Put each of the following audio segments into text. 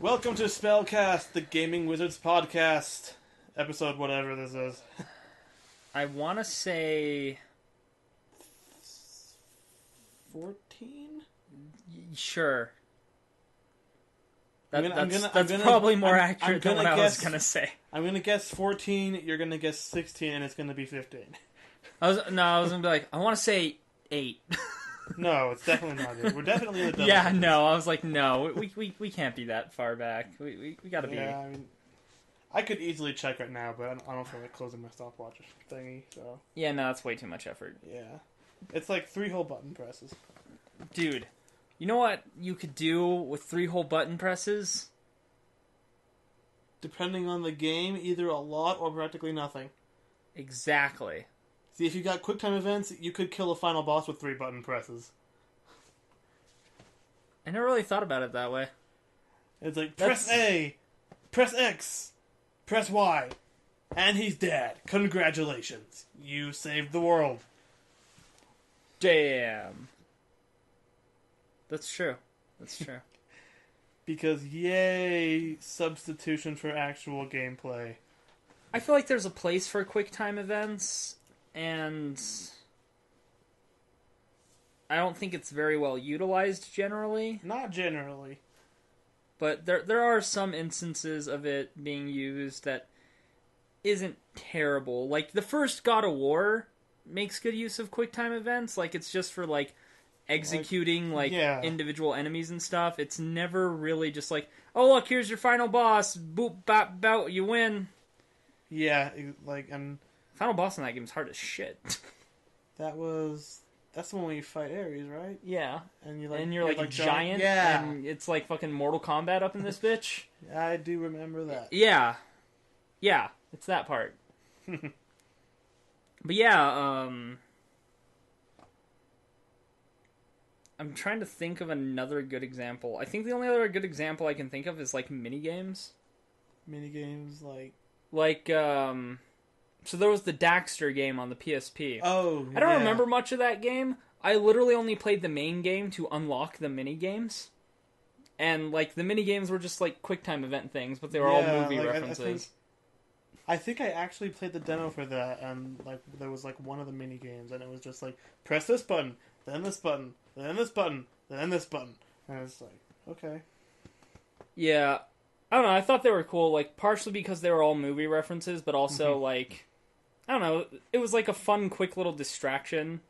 Welcome to SpellCast, the Gaming Wizards podcast. Episode whatever this is. I want to say 14? Sure. I'm That's gonna- probably more I'm accurate than gonna what I was guess- going to say. I'm going to guess 14, you're going to guess 16, and it's going to be 15. I was going to be like, I want to say 8. No, it's definitely not it. We're definitely in the double Yeah, digits. no, I was like, no, we can't be that far back. We got to be. Yeah, I mean, I could easily check right now, but I don't feel like closing my stopwatch thingy, so... Yeah, no, that's way too much effort. Yeah. It's like 3 whole button presses. Dude, you know what you could do with 3 whole button presses? Depending on the game, either a lot or practically nothing. Exactly. See, if you got QuickTime events, you could kill a final boss with 3 button presses. I never really thought about it that way. It's like, press A, press X, press Y, and he's dead. Congratulations. You saved the world. Damn. That's true. That's true. Because, yay, substitution for actual gameplay. I feel like there's a place for QuickTime events, and I don't think it's very well utilized generally. Not generally. But there are some instances of it being used that isn't terrible. Like, the first God of War makes good use of QuickTime events. Like, it's just for, like, executing, yeah. individual enemies and stuff. It's never really just like, oh, look, here's your final boss. Boop, bop, bout, you win. Yeah, and... Final boss in that game is hard as shit. That's the one where you fight Ares, right? Yeah. And you're like a giant. Yeah. And it's like fucking Mortal Kombat up in this bitch. I do remember that. Yeah. Yeah. It's that part. But yeah, I'm trying to think of another good example. I think the only other good example I can think of is like minigames. Minigames, like... So there was the Daxter game on the PSP. Oh, I don't remember much of that game. I literally only played the main game to unlock the minigames. And, like, the minigames were just, like, QuickTime event things, but they were all movie references. I think I actually played the demo for that, and, like, there was, like, one of the minigames, and it was just, like, press this button, then this button, then this button, then this button. And it's like, okay. Yeah. I don't know, I thought they were cool, like, partially because they were all movie references, but also, like... I don't know, it was like a fun, quick little distraction.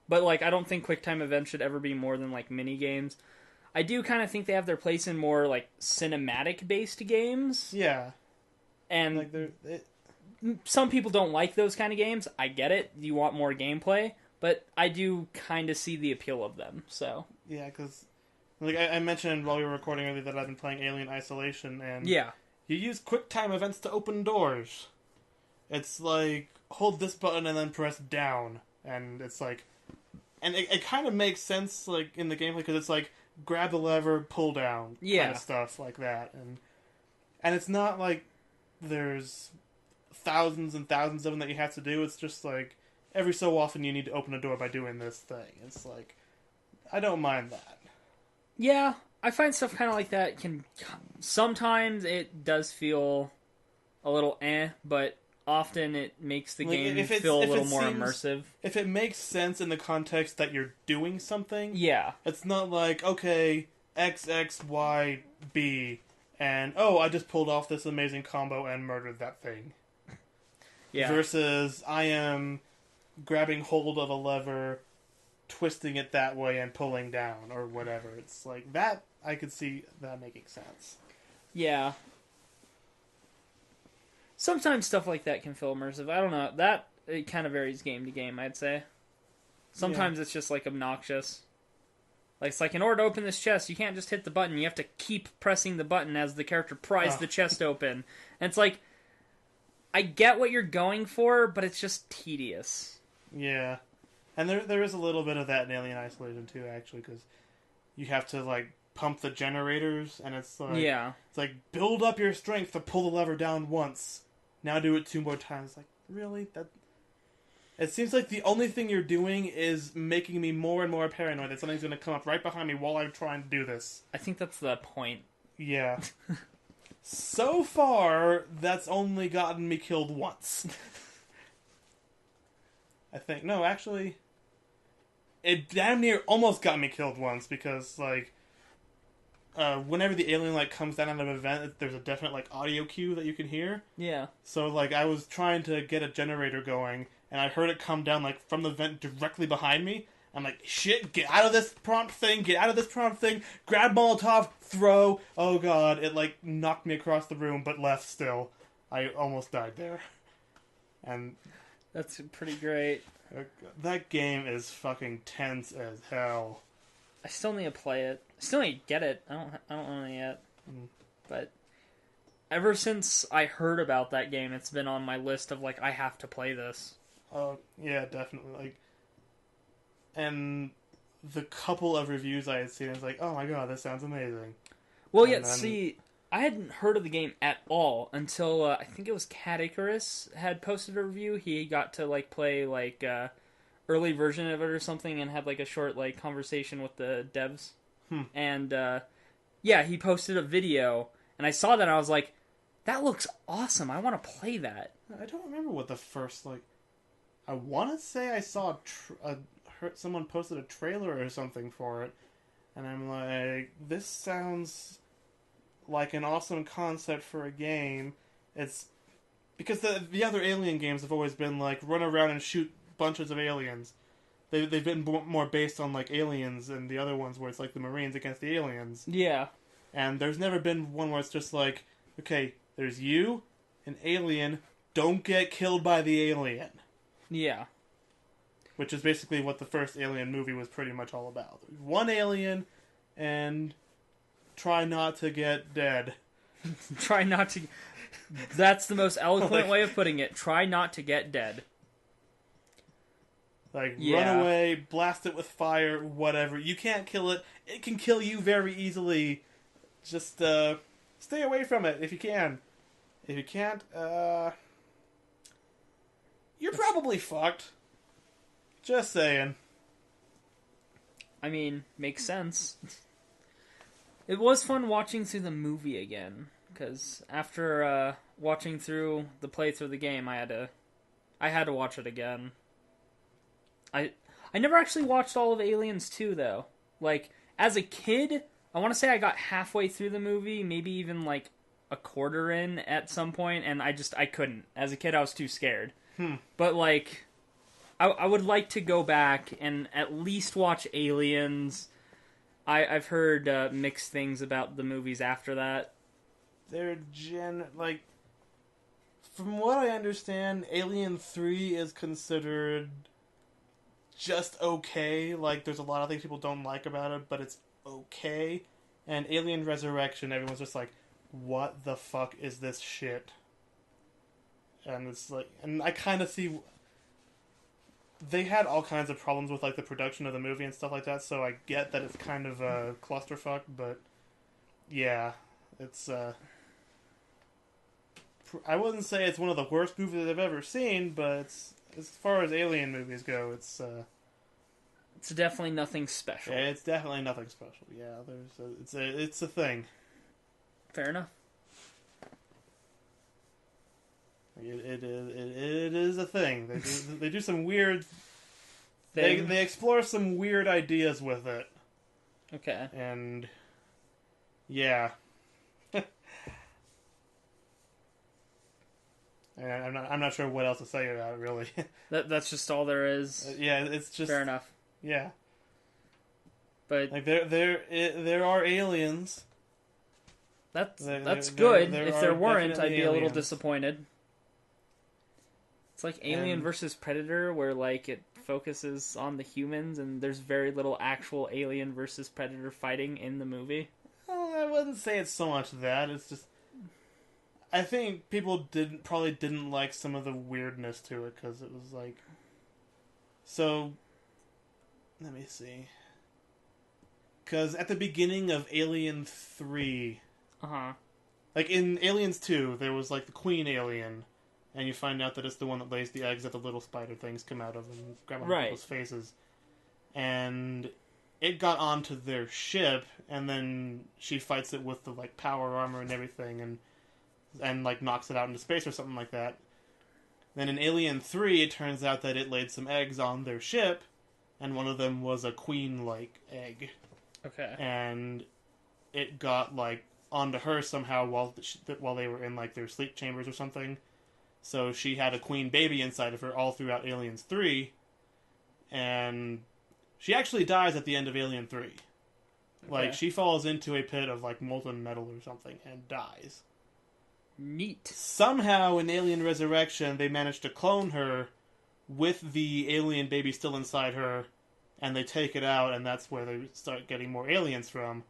But, like, I don't think QuickTime events should ever be more than, like, mini-games. I do kind of think they have their place in more, like, cinematic-based games. Yeah. And like some people don't like those kind of games. I get it. You want more gameplay. But I do kind of see the appeal of them, so... Yeah, because... Like, I mentioned while we were recording earlier that I've been playing Alien Isolation, and... Yeah. You use QuickTime events to open doors. It's like, hold this button and then press down. And it's like... And it kind of makes sense, like, in the gameplay, because it's like, grab the lever, pull down, kind of stuff like that. And it's not like there's thousands and thousands of them that you have to do. It's just like, every so often you need to open a door by doing this thing. It's like, I don't mind that. Yeah, I find stuff kind of like that can... Sometimes it does feel a little but... Often it makes the game feel a little more immersive. If it makes sense in the context that you're doing something, yeah, it's not like, okay, X, X, Y, B, and, oh, I just pulled off this amazing combo and murdered that thing. Yeah. Versus, I am grabbing hold of a lever, twisting it that way and pulling down, or whatever. It's like, that, I could see that making sense. Yeah. Sometimes stuff like that can feel immersive. I don't know. That, it kind of varies game to game, I'd say. Sometimes it's just, like, obnoxious. Like, it's like, in order to open this chest, you can't just hit the button. You have to keep pressing the button as the character pries the chest open. And it's like, I get what you're going for, but it's just tedious. Yeah. And there is a little bit of that in Alien Isolation, too, actually, because you have to, like, pump the generators, and it's like... Yeah. It's like, build up your strength to pull the lever down once. Now do it 2 more times. Like, really? It seems like the only thing you're doing is making me more and more paranoid that something's going to come up right behind me while I'm trying to do this. I think that's the point. Yeah. So far, that's only gotten me killed once. I think. No, actually, it damn near almost got me killed once because, like, whenever the alien, like, comes down at an event, there's a definite, like, audio cue that you can hear. Yeah. So, like, I was trying to get a generator going, and I heard it come down, like, from the vent directly behind me. I'm like, shit, get out of this prompt thing, grab Molotov, throw. Oh god, it, like, knocked me across the room, but left still. I almost died there. And That's pretty great. that game is fucking tense as hell. I still need to play it. I still need to get it. I don't own it yet. But ever since I heard about that game, it's been on my list of, like, I have to play this. Oh, yeah, definitely. Like, and the couple of reviews I had seen, I was like, oh my god, this sounds amazing. Well, And yeah, then, see, I hadn't heard of the game at all until, I think it was Cat Icarus had posted a review. He got to, like, play, like, early version of it or something and had, like, a short, like, conversation with the devs. And, yeah, he posted a video, and I saw that, and I was like, that looks awesome. I want to play that. I don't remember what the first, like... I want to say I saw someone posted a trailer or something for it, and I'm like, this sounds like an awesome concept for a game. It's... Because the other Alien games have always been, like, run around and shoot bunches of aliens. They've been more based on, like, aliens and the other ones where it's, like, the Marines against the aliens. Yeah. And there's never been one where it's just like, okay, there's you, an alien, don't get killed by the alien. Yeah. Which is basically what the first Alien movie was pretty much all about. One alien, and try not to get dead. Try not to... That's the most eloquent way of putting it. Try not to get dead. Like, run away, blast it with fire, whatever. You can't kill it. It can kill you very easily. Just, stay away from it if you can. If you can't, you're probably fucked. Just saying. I mean, makes sense. It was fun watching through the movie again, because after watching through the playthrough of the game, I had to watch it again. I never actually watched all of Aliens 2, though. Like, as a kid, I want to say I got halfway through the movie, maybe even, like, a quarter in at some point, and I couldn't. As a kid, I was too scared. But, like, I would like to go back and at least watch Aliens. I've heard mixed things about the movies after that. They're like, from what I understand, Alien 3 is considered just okay. Like, there's a lot of things people don't like about it, but it's okay. And Alien Resurrection, everyone's just like, what the fuck is this shit? And it's like, and I kind of see, they had all kinds of problems with, like, the production of the movie and stuff like that, so I get that it's kind of a clusterfuck, but yeah, it's, I wouldn't say it's one of the worst movies I've ever seen, but it's, as far as Alien movies go, it's definitely nothing special. Yeah, it's definitely nothing special. Yeah, it's a thing. Fair enough. It is a thing. They do some weird. They explore some weird ideas with it. Okay. And yeah. And I'm not sure what else to say about it, really. That's just all there is. Yeah, it's just fair enough. Yeah, but like there are aliens. That's good. If there weren't, I'd be a little aliens. Disappointed. It's like Alien versus Predator, where, like, it focuses on the humans, and there's very little actual Alien versus Predator fighting in the movie. Well, I wouldn't say it's so much that. It's just, I think people probably didn't like some of the weirdness to it, because it was like, so, let me see. Because at the beginning of Alien 3, like in Aliens 2, there was, like, the queen alien, and you find out that it's the one that lays the eggs that the little spider things come out of and grab on people's faces. And it got onto their ship, and then she fights it with the like power armor and everything, and like knocks it out into space or something like that. Then in Alien 3, it turns out that it laid some eggs on their ship, and one of them was a queen-like egg. Okay. And it got like onto her somehow while they were in like their sleep chambers or something. So she had a queen baby inside of her all throughout Aliens 3, and she actually dies at the end of Alien 3. Like, she falls into a pit of like molten metal or something and dies. Neat. Somehow in Alien Resurrection, they managed to clone her with the alien baby still inside her, and they take it out, and that's where they start getting more aliens from.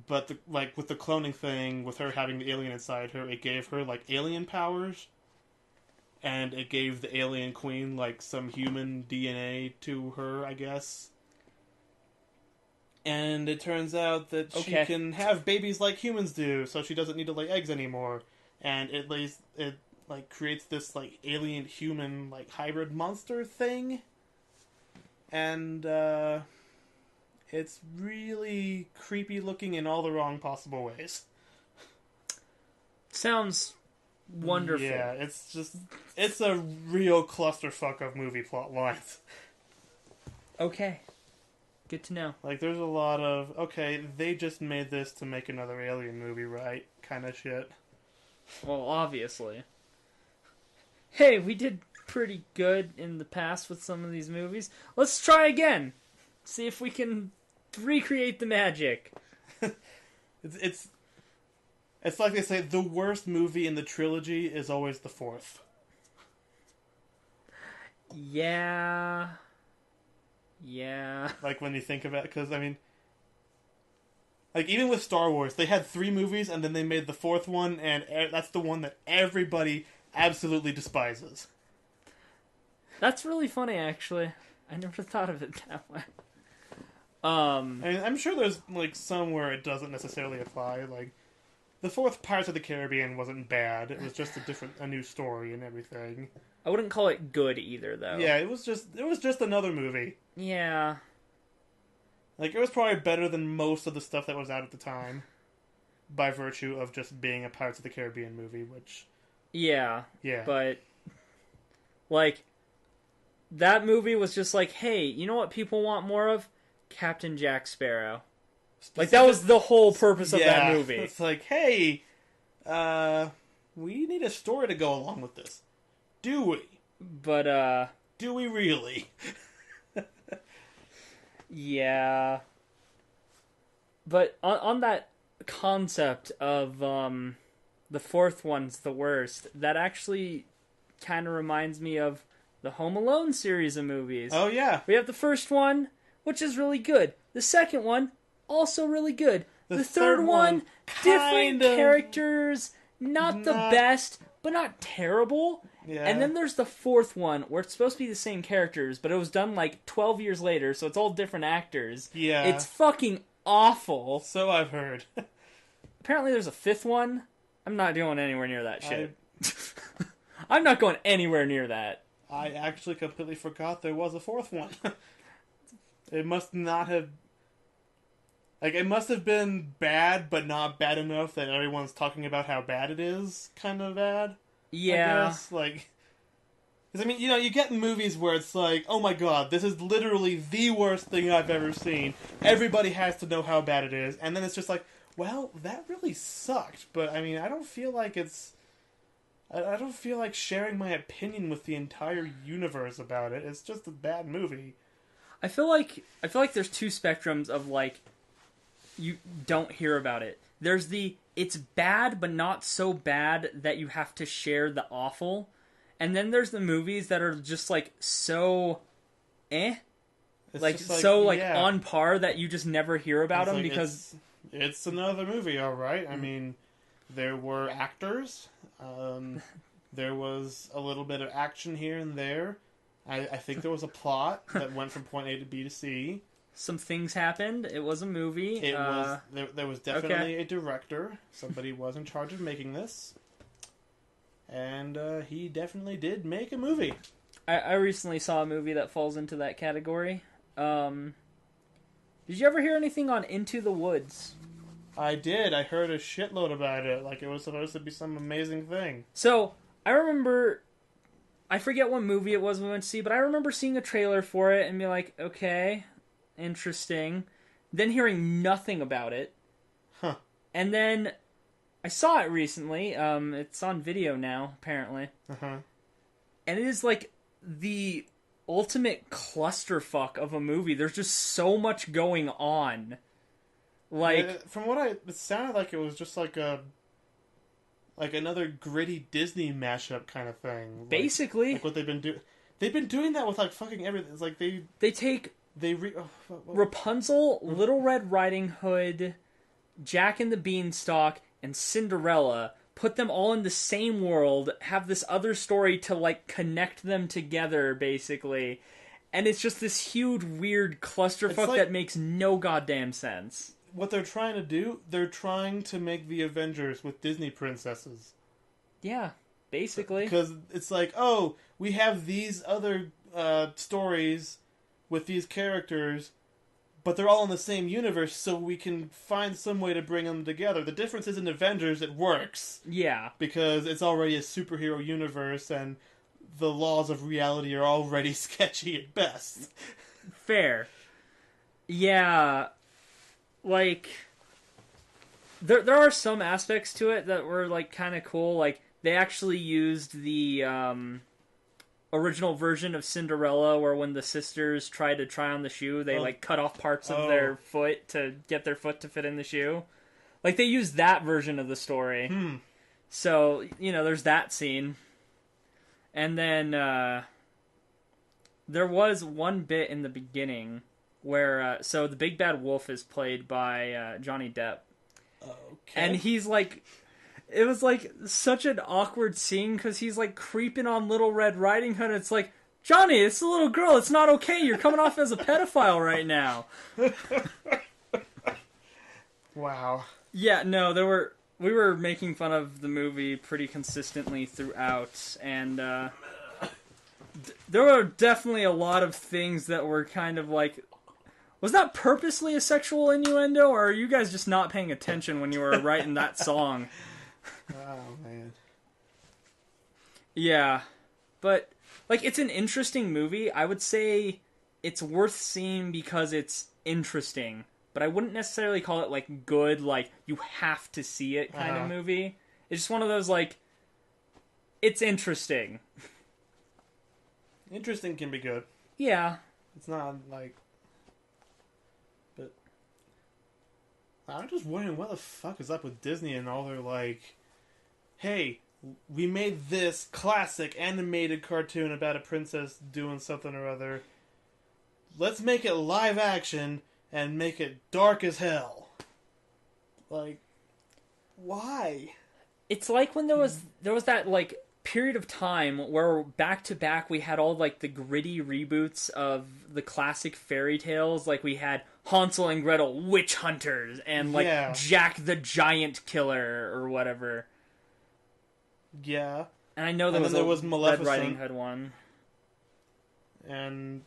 But with the cloning thing, with her having the alien inside her, it gave her like alien powers, and it gave the alien queen like some human DNA to her, I guess. And it turns out that she can have babies like humans do, so she doesn't need to lay eggs anymore. And it creates this like alien human like hybrid monster thing. And it's really creepy looking in all the wrong possible ways. Sounds wonderful. Yeah, it's a real clusterfuck of movie plot lines. Okay. Good to know. Like, there's a lot of, okay, they just made this to make another Alien movie, right? Kind of shit. Well, obviously. Hey, we did pretty good in the past with some of these movies. Let's try again. See if we can recreate the magic. It's like they say, the worst movie in the trilogy is always the fourth. Yeah. Like, when you think about it, because, I mean, like, even with Star Wars, they had 3 movies, and then they made the 4th one, and that's the one that everybody absolutely despises. That's really funny, actually. I never thought of it that way. I mean, I'm sure there's, like, some where it doesn't necessarily apply. Like, the 4th Pirates of the Caribbean wasn't bad. It was just a new story and everything. I wouldn't call it good either, though. Yeah, it was just another movie. Yeah. Like, it was probably better than most of the stuff that was out at the time, by virtue of just being a Pirates of the Caribbean movie, which... Yeah. Yeah. But, like, that movie was just like, hey, you know what people want more of? Captain Jack Sparrow. Like, that was the whole purpose of that movie. It's like, hey, we need a story to go along with this. Do we? But, do we really? Yeah. But on that concept of the 4th one's the worst, that actually kind of reminds me of the Home Alone series of movies. Oh, yeah. We have the first one, which is really good. The second one, also really good. The third one, different characters, not the best, but not terrible. Yeah. And then there's the 4th one, where it's supposed to be the same characters, but it was done like 12 years later, so it's all different actors. Yeah. It's fucking awful. So I've heard. Apparently there's a 5th one. I'm not going anywhere near that shit. I'm not going anywhere near that. I actually completely forgot there was a 4th one. It must not have... Like, it must have been bad, but not bad enough that everyone's talking about how bad it is. Kind of bad. Yeah. I guess. Like... Because, I mean, you know, you get in movies where it's like, oh my god, this is literally the worst thing I've ever seen. Everybody has to know how bad it is. And then it's just like, well, that really sucked. But, I mean, I don't feel like it's... I don't feel like sharing my opinion with the entire universe about it. It's just a bad movie. I feel like there's 2 spectrums of, like, you don't hear about it. There's the, it's bad, but not so bad that you have to share the awful. And then there's the movies that are just, like, so It's like, just so, like, on par that you just never hear about them because... It's another movie, alright. I mean, there were actors. There was a little bit of action here and there. I think there was a plot that went from point A to B to C. Some things happened. It was a movie. There was definitely a director. Somebody was in charge of making this. And he definitely did make a movie. I recently saw a movie that falls into that category. Did you ever hear anything on Into the Woods? I did. I heard a shitload about it. Like, it was supposed to be some amazing thing. So, I remember... I forget what movie it was we went to see, but I remember seeing a trailer for it and being like, okay, interesting. Then hearing nothing about it. Huh. And then I saw it recently. It's on video now, apparently. Uh-huh. And it is like the ultimate clusterfuck of a movie. There's just so much going on. Like, from it sounded like it was just like another gritty Disney mashup kind of thing. Basically. Like what they've been doing. They've been doing that with like fucking everything. It's like they take Rapunzel, Little Red Riding Hood, Jack and the Beanstalk, and Cinderella, put them all in the same world, have this other story to like connect them together, basically. And it's just this huge, weird clusterfuck that makes no goddamn sense. What they're trying to do, they're trying to make the Avengers with Disney princesses. Yeah, basically. Because it's like, oh, we have these other stories with these characters, but they're all in the same universe, so we can find some way to bring them together. The difference is in Avengers, it works. Yeah. Because it's already a superhero universe, and the laws of reality are already sketchy at best. Fair. Yeah. Like, there are some aspects to it that were, like, kind of cool. Like, they actually used the original version of Cinderella, where when the sisters tried to try on the shoe, they, like, cut off parts of their foot to get their foot to fit in the shoe. Like, they used that version of the story. So, you know, there's that scene. And then, there was one bit in the beginning where, so the big bad wolf is played by Johnny Depp. Okay. And he's like, it was like such an awkward scene because he's like creeping on Little Red Riding Hood. It's like, Johnny, it's a little girl. It's not okay. You're coming off as a pedophile right now. Wow. Yeah, no, we were making fun of the movie pretty consistently throughout, and there were definitely a lot of things that were kind of like, was that purposely a sexual innuendo, or are you guys just not paying attention when you were writing that song? Oh, man. Yeah, but, like, it's an interesting movie. I would say it's worth seeing because it's interesting, but I wouldn't necessarily call it, like, good, like, you have to see it kind of movie. It's just one of those, like, it's interesting. Interesting can be good. Yeah. It's not, like... But... I'm just wondering what the fuck is up with Disney and all their, like... Hey, we made this classic animated cartoon about a princess doing something or other. Let's make it live action and make it dark as hell. Like, why? It's like when there was that, like, period of time where back to back we had all, like, the gritty reboots of the classic fairy tales. Like, we had Hansel and Gretel Witch Hunters and, like, Jack the Giant Killer or whatever. Yeah. And I know there was Red Riding Hood one. And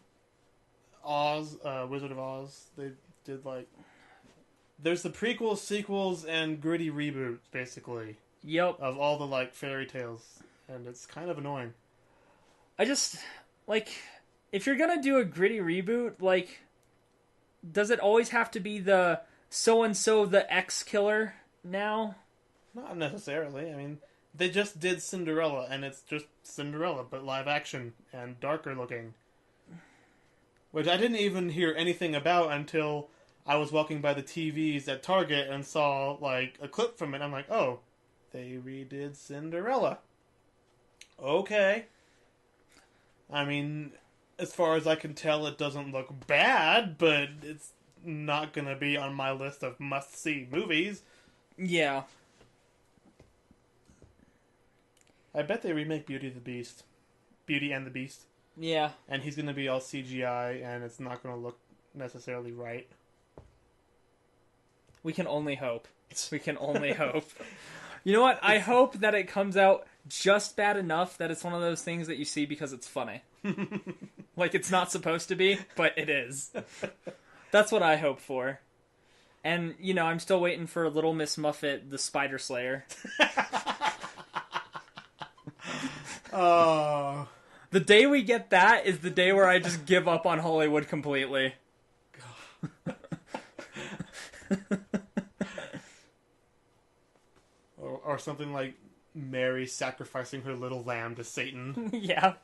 Oz, Wizard of Oz, they did, like... There's the prequels, sequels, and gritty reboots, basically. Yep. Of all the, like, fairy tales. And it's kind of annoying. I just, like, if you're gonna do a gritty reboot, like, does it always have to be the so-and-so the X-killer now? Not necessarily. I mean, they just did Cinderella, and it's just Cinderella, but live action and darker looking. Which I didn't even hear anything about until I was walking by the TVs at Target and saw, like, a clip from it. I'm like, oh, they redid Cinderella. Okay. I mean, as far as I can tell, it doesn't look bad, but it's not gonna be on my list of must-see movies. Yeah. I bet they remake Beauty and the Beast. Yeah. And he's gonna be all CGI, and it's not gonna look necessarily right. We can only hope. We can only hope. You know what? I hope that it comes out just bad enough that it's one of those things that you see because it's funny. Like, it's not supposed to be, but it is. That's what I hope for. And, I'm still waiting for Little Miss Muffet, the Spider Slayer. Oh. The day we get that is the day where I just give up on Hollywood completely. Or something like Mary sacrificing her little lamb to Satan. Yeah.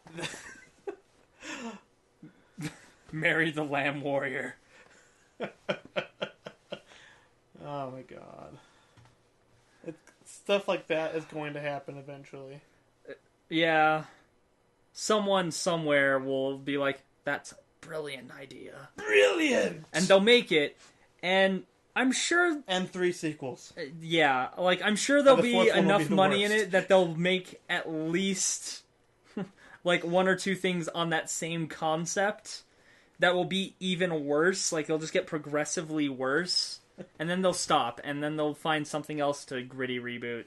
Mary the Lamb Warrior. Oh my god. Stuff like that is going to happen eventually. Yeah. Someone somewhere will be like, that's a brilliant idea. Brilliant! And they'll make it, and I'm sure... And 3 sequels. Yeah, I'm sure there'll be enough money in worst. it that they'll make at least, 1 or 2 things on that same concept that will be even worse. They'll just get progressively worse, and then they'll stop, and then they'll find something else to gritty reboot.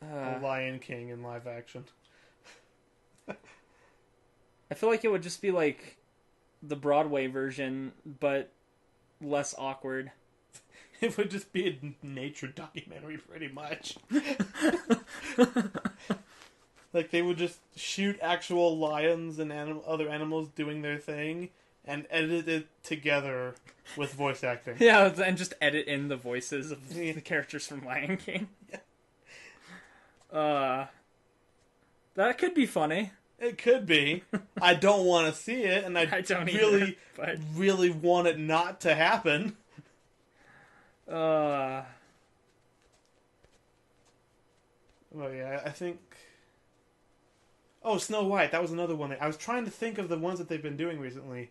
The Lion King in live action. I feel like it would just be like the Broadway version, but less awkward. It would just be a nature documentary, pretty much. They would just shoot actual lions and other animals doing their thing, and edit it together with voice acting. Yeah, and just edit in the voices of the characters from Lion King. Yeah. That could be funny. It could be. I don't want to see it, and I don't really, either, really want it not to happen. But... Well, yeah, I think... Oh, Snow White. That was another one. I was trying to think of the ones that they've been doing recently.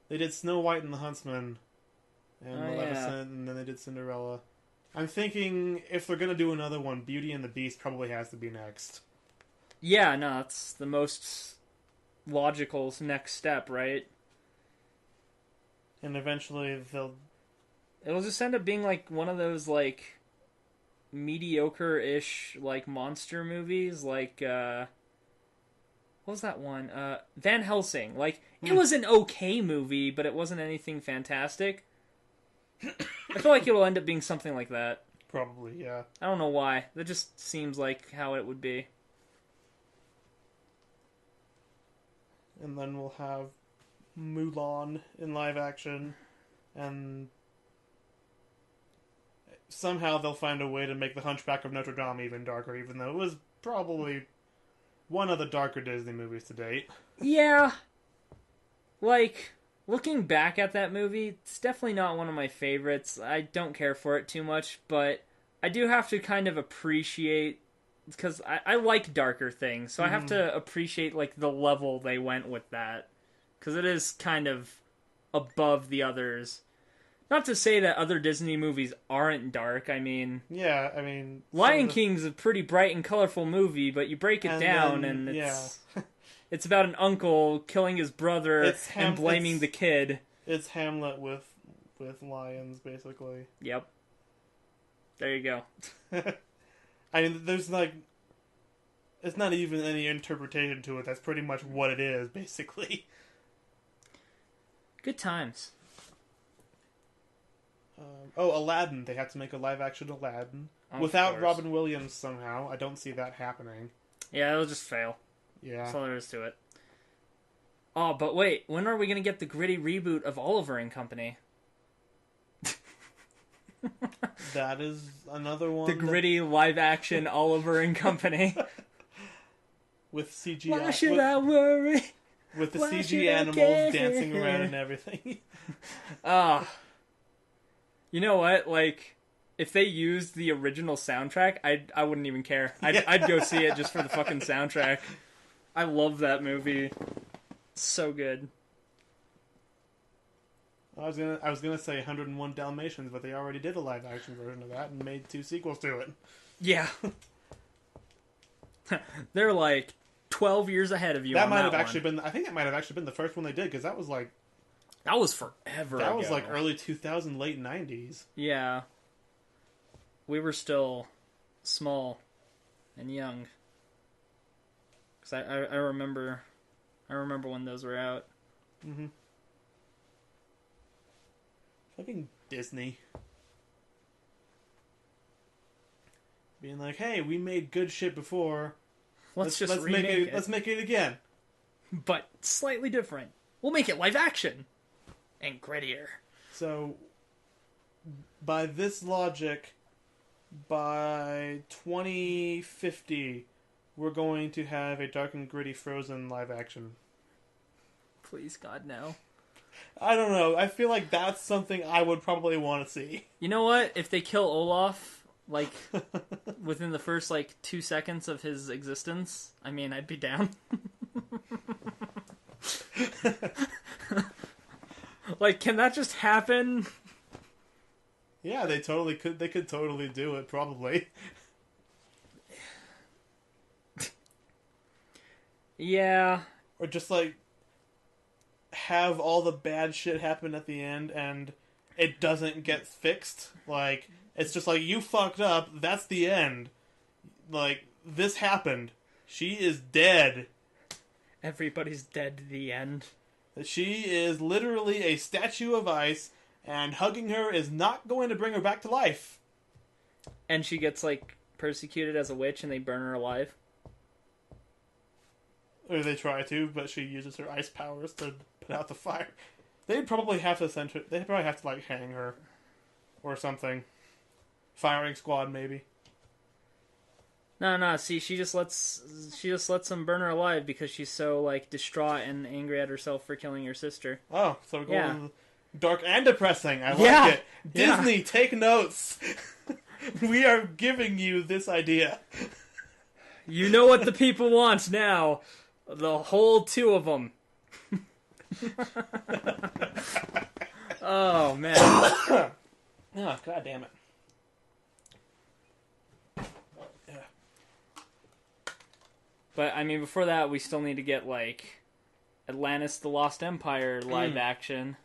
They did Snow White and the Huntsman, and Maleficent, and then they did Cinderella. I'm thinking if they're going to do another one, Beauty and the Beast probably has to be next. Yeah, no, it's the most logical next step, right? And eventually It'll just end up being one of those mediocre-ish monster movies, what was that one? Van Helsing. It was an okay movie, but it wasn't anything fantastic. I feel like it'll end up being something like that. Probably, yeah. I don't know why. That just seems like how it would be. And then we'll have Mulan in live action, and somehow they'll find a way to make The Hunchback of Notre Dame even darker, even though it was probably one of the darker Disney movies to date. Yeah. Looking back at that movie, it's definitely not one of my favorites. I don't care for it too much, but I do have to kind of appreciate, because I like darker things, so I have to appreciate the level they went with that, because it is kind of above the others. Not to say that other Disney movies aren't dark. Yeah, Lion King's a pretty bright and colorful movie, but you break it down and it's it's about an uncle killing his brother and blaming the kid. It's Hamlet with lions, basically. Yep. There you go. There's it's not even any interpretation to it. That's pretty much what it is, basically. Good times. Aladdin. They have to make a live-action Aladdin. Without Robin Williams somehow. I don't see that happening. Yeah, it'll just fail. Yeah. That's all there is to it. Oh, but wait. When are we going to get the gritty reboot of Oliver and Company? That is another one. The gritty live-action Oliver and Company. With CGI. Why should I worry? With the CG animals dancing around and everything. You know what? If they used the original soundtrack, I wouldn't even care. I'd go see it just for the fucking soundtrack. I love that movie. It's so good. I was gonna say 101 Dalmatians, but they already did a live action version of that and made 2 sequels to it. Yeah. They're 12 years ahead of you. That might have actually been. I think that might have actually been the first one they did, because that was that was forever. That ago. was early 2000, late 90s. Yeah. We were still small and young. Because I remember when those were out. Mm-hmm. Fucking Disney. Being like, hey, we made good shit before. Let's remake make it. Let's make it again. But slightly different. We'll make it live action. And grittier. So, by this logic, by 2050, we're going to have a dark and gritty Frozen live action. Please, God, no. I don't know. I feel like that's something I would probably want to see. You know what? If they kill Olaf, like, within the first, 2 seconds of his existence, I mean, I'd be down. Can that just happen? Yeah, they totally could. They could totally do it, probably. Yeah. Or just, have all the bad shit happen at the end, and it doesn't get fixed. It's just you fucked up, that's the end. This happened. She is dead. Everybody's dead to the end. She is literally a statue of ice, and hugging her is not going to bring her back to life. And she gets, persecuted as a witch, and they burn her alive. Or they try to, but she uses her ice powers to put out the fire. They'd probably have to send her... They'd probably have to, hang her. Or something. Firing squad, maybe. No, see, she just lets them burn her alive because she's so, distraught and angry at herself for killing her sister. Oh, so we're going dark and depressing. I like it. Disney, take notes. We are giving you this idea. You know what the people want now. The whole two of them. Oh, man. Oh, God damn it. But, I mean, before that, we still need to get, Atlantis the Lost Empire live action.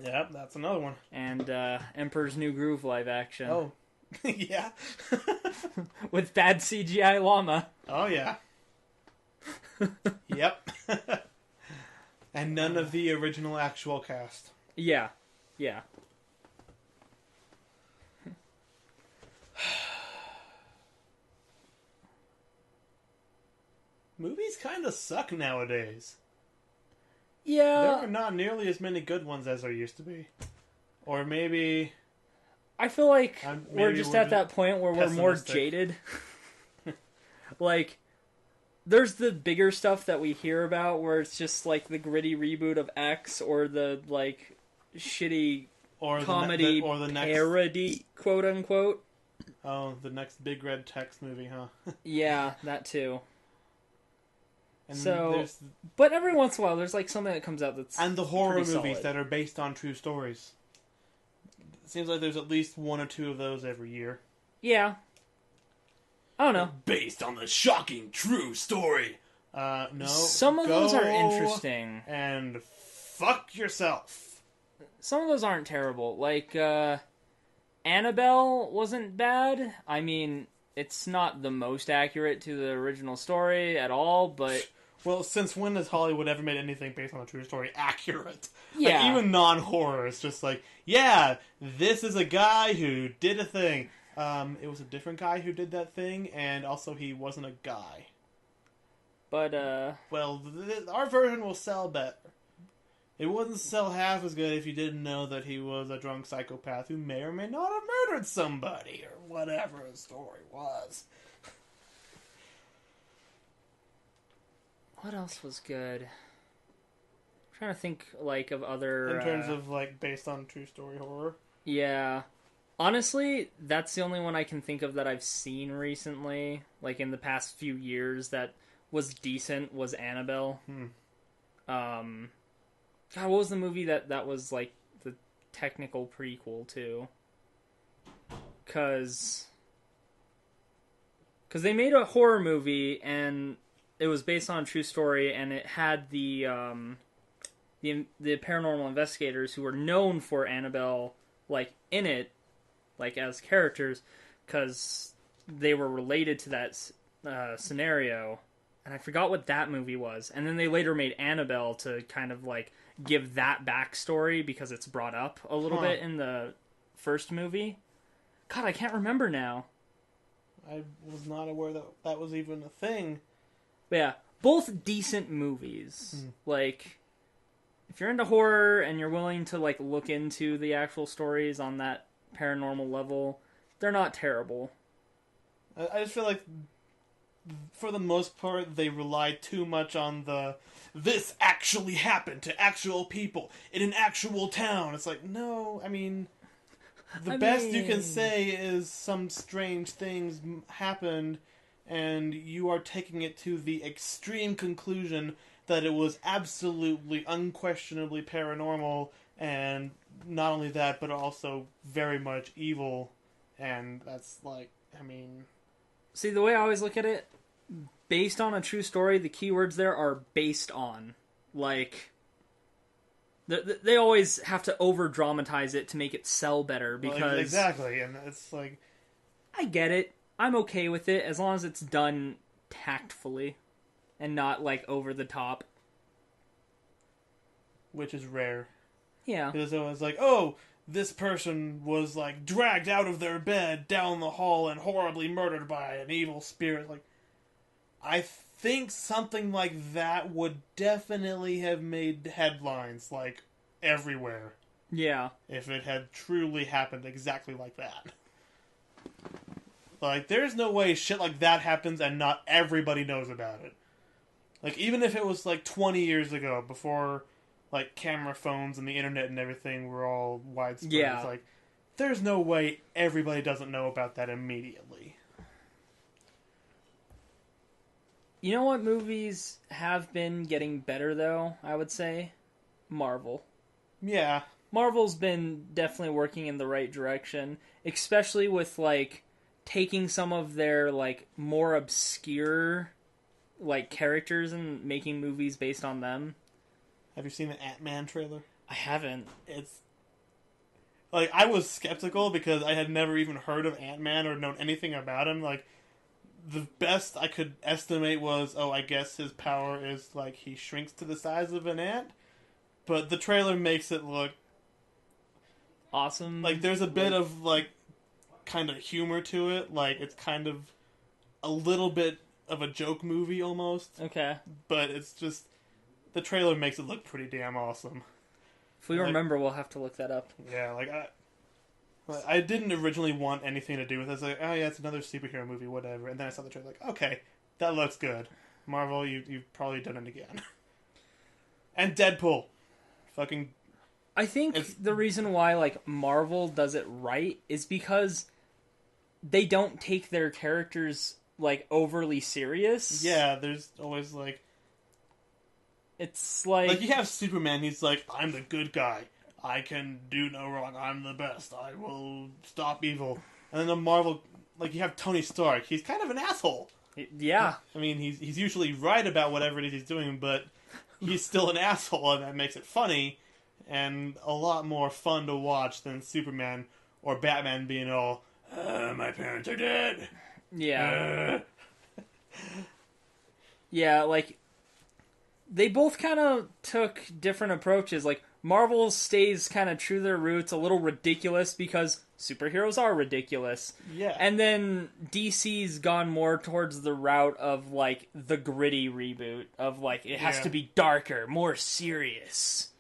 Yep, that's another one. And Emperor's New Groove live action. Oh, yeah. With bad CGI llama. Oh, yeah. Yep. And none of the original actual cast. Yeah. Movies kind of suck nowadays. Yeah. There are not nearly as many good ones as there used to be. Or maybe... I feel like we're just at that point where we're more jaded. There's the bigger stuff that we hear about where it's just the gritty reboot of X or the shitty or comedy the parody, quote unquote. Oh, the next Big Red Text movie, huh? Yeah, that too. And but every once in a while there's something that comes out that's and the horror movies solid. that are based on true stories. It seems like there's at least one or two of those every year. Yeah. I don't know. Based on the shocking true story. No. Some of those are interesting. And fuck yourself. Some of those aren't terrible. Annabelle wasn't bad. I mean, it's not the most accurate to the original story at all, but... Well, since when has Hollywood ever made anything based on a true story accurate? Yeah. Even non-horror, it's just yeah, this is a guy who did a thing. It was a different guy who did that thing, and also he wasn't a guy. But, Well, our version will sell better. It wouldn't sell half as good if you didn't know that he was a drunk psychopath who may or may not have murdered somebody, or whatever his story was. what else was good? I'm trying to think, of other... In terms of, based on true story horror? Yeah. Honestly, that's the only one I can think of that I've seen recently, in the past few years, that was decent, was Annabelle. God, what was the movie that was, the technical prequel to? Because they made a horror movie, and it was based on a true story, and it had the paranormal investigators who were known for Annabelle, in it, as characters, because they were related to that scenario, and I forgot what that movie was. And then they later made Annabelle to kind of give that backstory because it's brought up a little bit in the first movie. God, I can't remember now. I was not aware that that was even a thing. But yeah, both decent movies. Like, if you're into horror and you're willing to like look into the actual stories on that paranormal level, they're not terrible. I just feel like, for the most part, they rely too much on this actually happened to actual people in an actual town. It's like, no, I mean, the best you can say is some strange things happened, and you are taking it to the extreme conclusion that it was absolutely, unquestionably paranormal, and not only that, but also very much evil, and that's like, I mean... See, the way I always look at it, based on a true story, the keywords there are based on. Like, they always have to over-dramatize it to make it sell better, because... Well, exactly, and it's like... I get it. I'm okay with it, as long as it's done tactfully, and not, like, over the top. Which is rare. Yeah. Because it was like, oh, this person was, like, dragged out of their bed down the hall and horribly murdered by an evil spirit. Like, I think something like that would definitely have made headlines, like, everywhere. Yeah. If it had truly happened exactly like that. Like, there's no way shit like that happens and not everybody knows about it. Like, even if it was, like, 20 years ago, before, like, camera phones and the internet and everything were all widespread. Yeah. It's like, there's no way everybody doesn't know about that immediately. You know what movies have been getting better, though, I would say? Marvel. Yeah. Marvel's been definitely working in the right direction, especially with, like, taking some of their, like, more obscure, like, characters and making movies based on them. Have you seen the Ant-Man trailer? I haven't. It's... Like, I was skeptical because I had never even heard of Ant-Man or known anything about him. Like, the best I could estimate was, oh, I guess his power is, like, he shrinks to the size of an ant. But the trailer makes it look... awesome. Like, there's a bit of, like, kind of humor to it. Like, it's kind of a little bit of a joke movie, almost. Okay. But it's just... The trailer makes it look pretty damn awesome. If we remember, we'll have to look that up. Yeah, like, I didn't originally want anything to do with it. I was like, oh yeah, it's another superhero movie, whatever. And then I saw the trailer, like, okay, that looks good. Marvel, you've probably done it again. And Deadpool. Fucking... I think the reason why, like, Marvel does it right is because they don't take their characters, like, overly serious. Yeah, there's always, like... It's like... Like, you have Superman, he's like, I'm the good guy. I can do no wrong. I'm the best. I will stop evil. And then the Marvel... Like, you have Tony Stark. He's kind of an asshole. Yeah. I mean, he's usually right about whatever it is he's doing, but he's still an asshole, and that makes it funny, and a lot more fun to watch than Superman or Batman being all, my parents are dead. Yeah. Yeah, like... They both kind of took different approaches. Like, Marvel stays kind of true to their roots, a little ridiculous because superheroes are ridiculous. Yeah. And then DC's gone more towards the route of, like, the gritty reboot. Of, like, it has to be darker, more serious.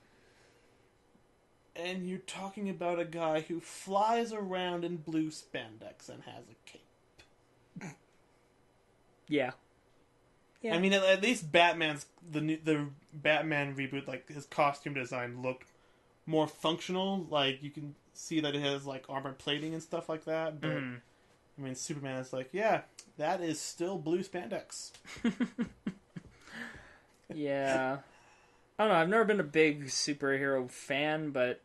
And you're talking about a guy who flies around in blue spandex and has a cape. Yeah. Yeah. I mean, at least Batman's the Batman reboot, like, his costume design looked more functional. Like, you can see that it has, like, armor plating and stuff like that. But I mean, Superman is like, yeah, that is still blue spandex. Yeah. I don't know. I've never been a big superhero fan, but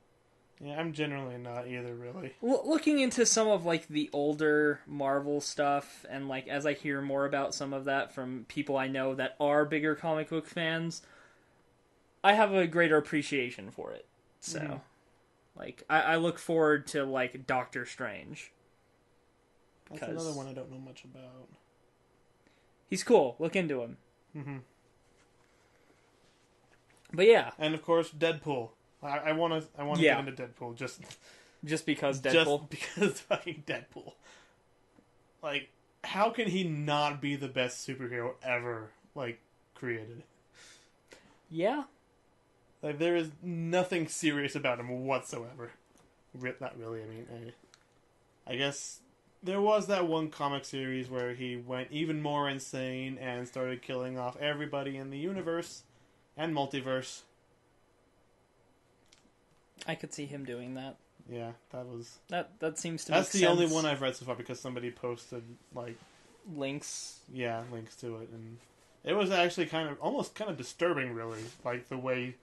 yeah, I'm generally not either, really. Looking into some of, like, the older Marvel stuff, and, like, as I hear more about some of that from people I know that are bigger comic book fans, I have a greater appreciation for it. So, like, I look forward to, like, Doctor Strange. That's another one I don't know much about. He's cool. Look into him. Mm-hmm. But yeah. And of course, Deadpool. I want to get into Deadpool just because Deadpool. Just because fucking Deadpool. Like, how can he not be the best superhero ever, like, created? Yeah. Like, there is nothing serious about him whatsoever. Not really, I mean, I guess there was that one comic series where he went even more insane and started killing off everybody in the universe and multiverse. I could see him doing that. Yeah, that was... That seems to make sense. That's the only one I've read so far because somebody posted, like... links. Yeah, links to it. And it was actually almost kind of disturbing, really. Like, the way...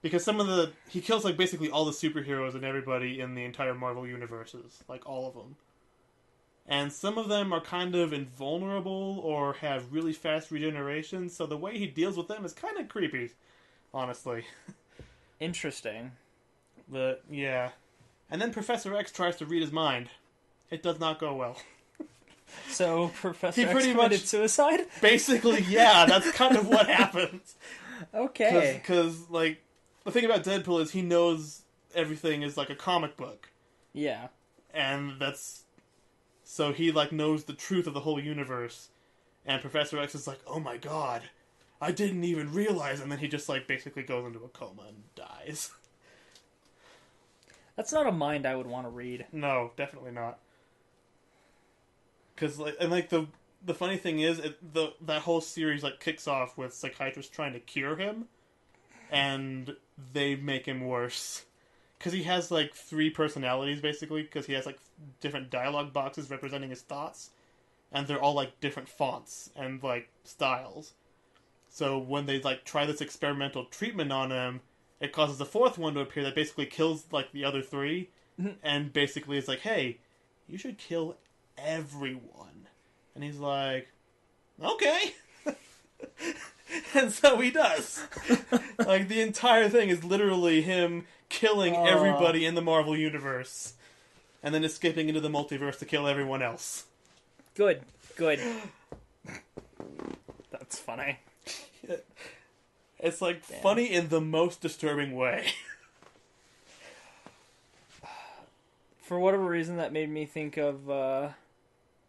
Because he kills, like, basically all the superheroes and everybody in the entire Marvel universes. Like, all of them. And some of them are kind of invulnerable or have really fast regeneration, so the way he deals with them is kind of creepy, honestly. Interesting. But, yeah. And then Professor X tries to read his mind. It does not go well. So, Professor X committed suicide? Basically, yeah, that's kind of what happens. Okay. Because, like, the thing about Deadpool is he knows everything is like a comic book. Yeah. And that's... So he, like, knows the truth of the whole universe. And Professor X is like, oh my god, I didn't even realize. And then he just, like, basically goes into a coma and dies. That's not a mind I would want to read. No, definitely not. Because, like, and, like, the funny thing is, that whole series, like, kicks off with psychiatrists trying to cure him. And they make him worse. Because he has, like, 3 personalities, basically. Because he has, like, different dialogue boxes representing his thoughts. And they're all, like, different fonts and, like, styles. So when they, like, try this experimental treatment on him, it causes a 4th one to appear that basically kills, like, the other 3. And basically is like, hey, you should kill everyone. And he's like, okay. And so he does. Like, the entire thing is literally him killing everybody in the Marvel Universe. And then escaping into the multiverse to kill everyone else. Good. That's funny. It's, like, funny in the most disturbing way. For whatever reason, that made me think of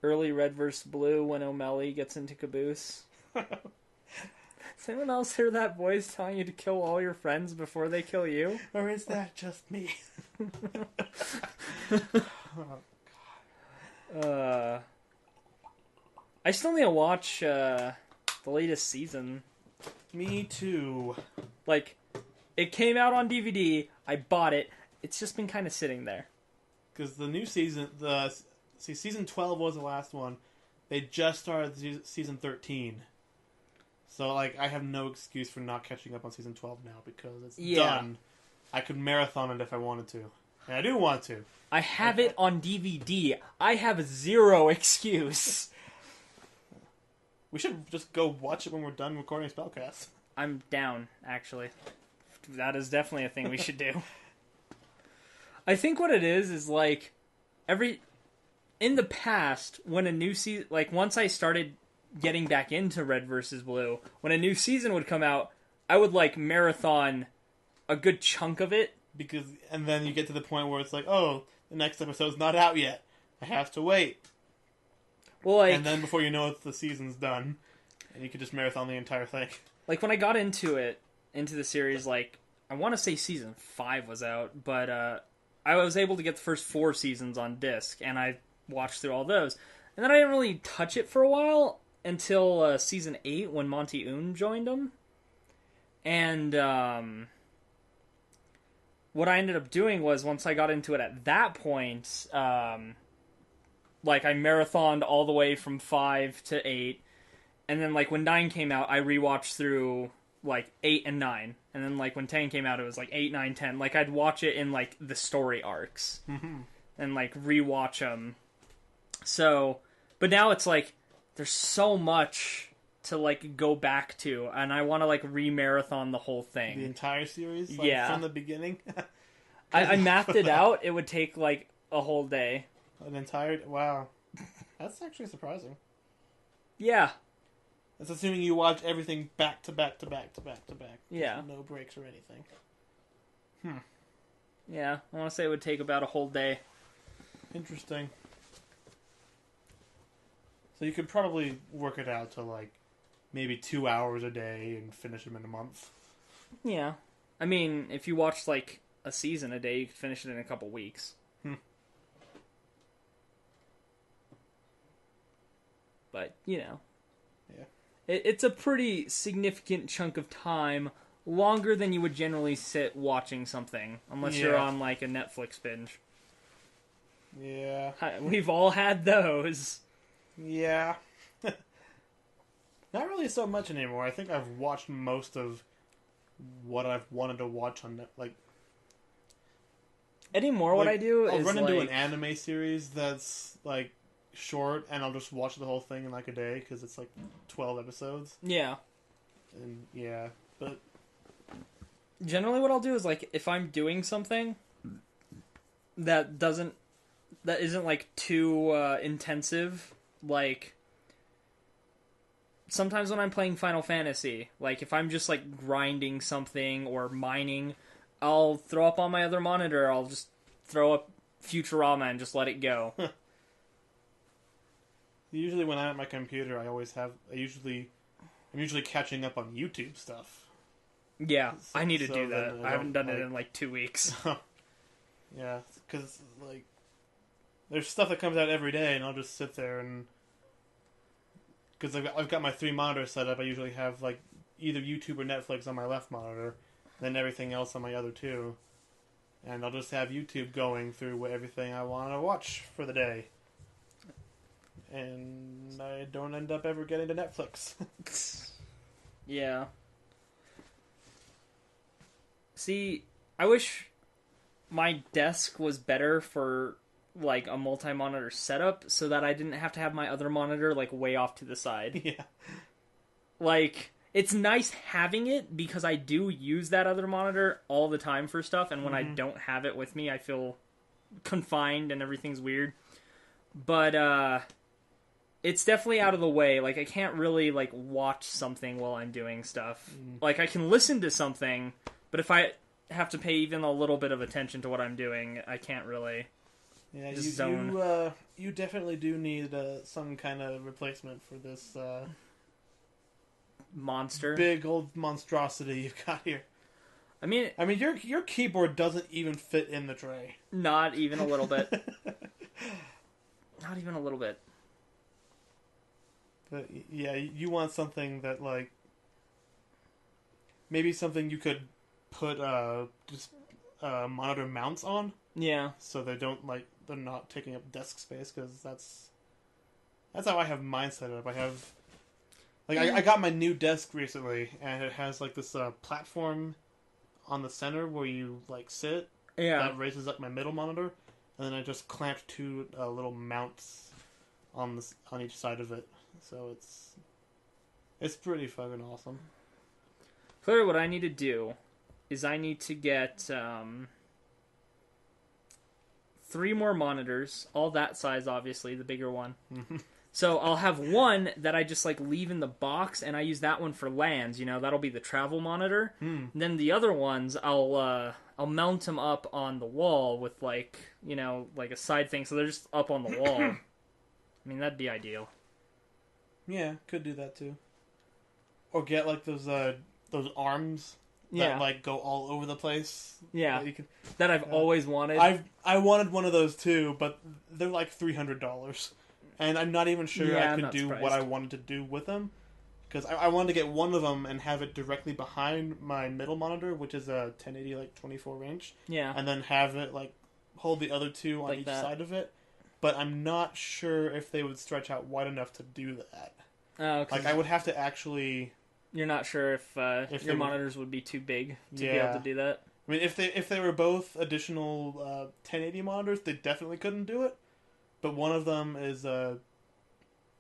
early Red vs. Blue when O'Malley gets into Caboose. Does anyone else hear that voice telling you to kill all your friends before they kill you? Or is that just me? I still need to watch the latest season. Me too. Like, it came out on DVD, I bought it, it's just been kind of sitting there. Because the new season, season 12 was the last one. They just started season 13. So, like, I have no excuse for not catching up on season 12 now because it's done. I could marathon it if I wanted to. And I do want to. I have it on DVD. I have zero excuse. We should just go watch it when we're done recording SpellCast. I'm down, actually. That is definitely a thing we should do. I think what it is like, in the past, when a new season, like, once I started getting back into Red vs. Blue, when a new season would come out, I would, like, marathon a good chunk of it. And then you get to the point where it's like, oh, the next episode's not out yet. I have to wait. Well, like, and then before you know it, the season's done. And you could just marathon the entire thing. Like, when I got into the series, like, I want to say season 5 was out, but I was able to get the first 4 seasons on disc, and I watched through all those. And then I didn't really touch it for a while until season 8 when Monty Oon joined them. And what I ended up doing was, once I got into it at that point, like, I marathoned all the way from 5 to 8. And then, like, when 9 came out, I rewatched through, like, 8 and 9. And then, like, when 10 came out, it was, like, 8, 9, 10. Like, I'd watch it in, like, the story arcs. Mm-hmm. And, like, rewatch them. So, but now it's, like, there's so much to, like, go back to. And I want to, like, re-marathon the whole thing. The entire series? Like, yeah. From the beginning? I mapped it out. It would take, like, a whole day. An entire... Wow. That's actually surprising. Yeah. That's assuming you watch everything back to back to back to back to back. Yeah. No breaks or anything. Yeah, I want to say it would take about a whole day. Interesting. So you could probably work it out to like maybe 2 hours a day and finish them in a month. Yeah. I mean, if you watched like a season a day, you could finish it in a couple weeks. But, you know. Yeah. It's a pretty significant chunk of time, longer than you would generally sit watching something, unless you're on like a Netflix binge. Yeah. We've all had those. Yeah. Not really so much anymore. I think I've watched most of what I've wanted to watch on like. Anymore, what I do I'll is run into an anime series that's like short, and I'll just watch the whole thing in like a day because it's like 12 episodes. Yeah. And yeah, but generally, what I'll do is like if I'm doing something that isn't like too intensive, like. Sometimes when I'm playing Final Fantasy, like if I'm just like grinding something or mining, I'll throw up on my other monitor, I'll just throw up Futurama and just let it go. Usually when I'm at my computer, I'm usually catching up on YouTube stuff. Yeah, I need to do that. I haven't done it like, in like 2 weeks. Yeah, because like there's stuff that comes out every day, and I'll just sit there and because I've got my 3 monitors set up. I usually have like either YouTube or Netflix on my left monitor, then everything else on my other 2, and I'll just have YouTube going through everything I want to watch for the day, and I don't end up ever getting to Netflix. Yeah. See, I wish my desk was better for like a multi-monitor setup so that I didn't have to have my other monitor like way off to the side. Yeah. Like, it's nice having it because I do use that other monitor all the time for stuff, and when I don't have it with me, I feel confined and everything's weird. But, it's definitely out of the way. Like, I can't really, like, watch something while I'm doing stuff. Like, I can listen to something, but if I have to pay even a little bit of attention to what I'm doing, I can't really... Yeah, you definitely do need some kind of replacement for this monster, big old monstrosity you've got here. I mean, your keyboard doesn't even fit in the tray. Not even a little bit. Not even a little bit. But yeah, you want something that like maybe something you could put just monitor mounts on. Yeah. So they don't like they're not taking up desk space because that's how I have mine set up. I have like I got my new desk recently and it has like this platform on the center where you like sit. Yeah. That raises up my middle monitor, and then I just clamped 2 little mounts on each side of it. So it's pretty fucking awesome. Clearly, what I need to do is I need to get 3 more monitors, all that size, obviously, the bigger one. So I'll have one that I just like leave in the box, and I use that one for LANs. You know, that'll be the travel monitor. And then the other ones, I'll mount them up on the wall with like like a side thing, so they're just up on the wall. I mean, that'd be ideal. Yeah, could do that too. Or get like those arms. That like go all over the place. Yeah, that I've always wanted. I wanted one of those too, but they're like $300, and I'm not even sure I could do what I wanted to do with them. Because I wanted to get one of them and have it directly behind my middle monitor, which is a 1080 like 24 inch. Yeah, and then have it like hold the other 2 on like each side of it. But I'm not sure if they would stretch out wide enough to do that. Like I would have to actually. You're not sure if your monitors would be too big to be able to do that? I mean, if they were both additional 1080 monitors, they definitely couldn't do it. But one of them is a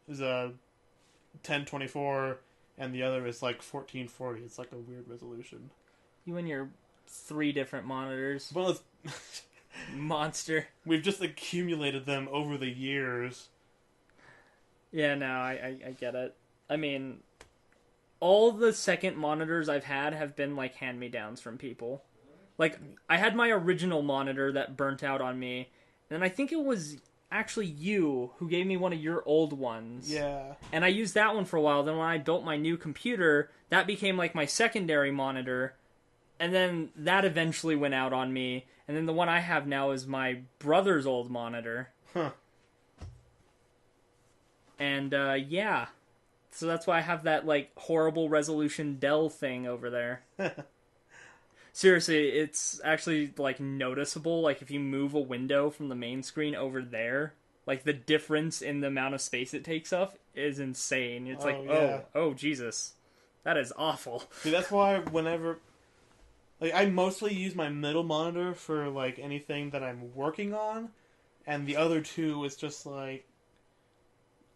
1024, and the other is like 1440. It's like a weird resolution. You and your 3 different monitors. Well, monster. We've just accumulated them over the years. Yeah, no, I get it. I mean, all the second monitors I've had have been like hand-me-downs from people. Like, I had my original monitor that burnt out on me, and I think it was actually you who gave me one of your old ones. Yeah. And I used that one for a while. Then when I built my new computer, that became like my secondary monitor. And then that eventually went out on me. And then the one I have now is my brother's old monitor. Huh. And, yeah. So that's why I have that, like, horrible resolution Dell thing over there. Seriously, it's actually, like, noticeable. Like, if you move a window from the main screen over there, like, the difference in the amount of space it takes up is insane. It's oh, Jesus. That is awful. See, that's why whenever... Like, I mostly use my middle monitor for, like, anything that I'm working on, and the other two is just, like...